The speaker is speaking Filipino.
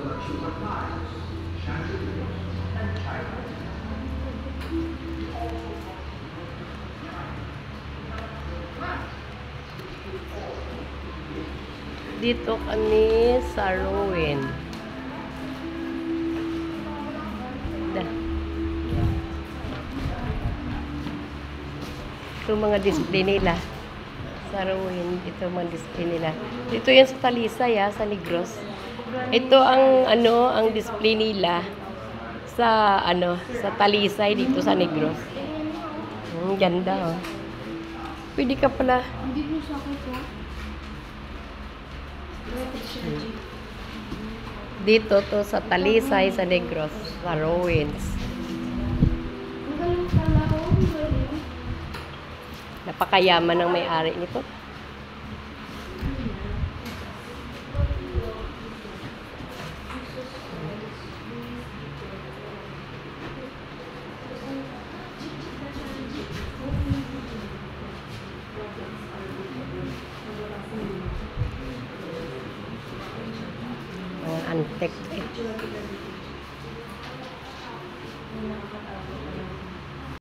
Dito kami sa Ruin. Ito mga display nila. Sa Ruin, ito mga display nila. Dito yan sa Talisay, sa Negros. Ito ang ang display nila sa sa Talisay dito sa Negros. Ang ganda, oh. Pwede ka pala. Hindi mo sa akin po. Dito to sa Talisay sa Negros, sa Ruins. Ang galing pala ko. Napakayaman ng may-ari nito. Antique.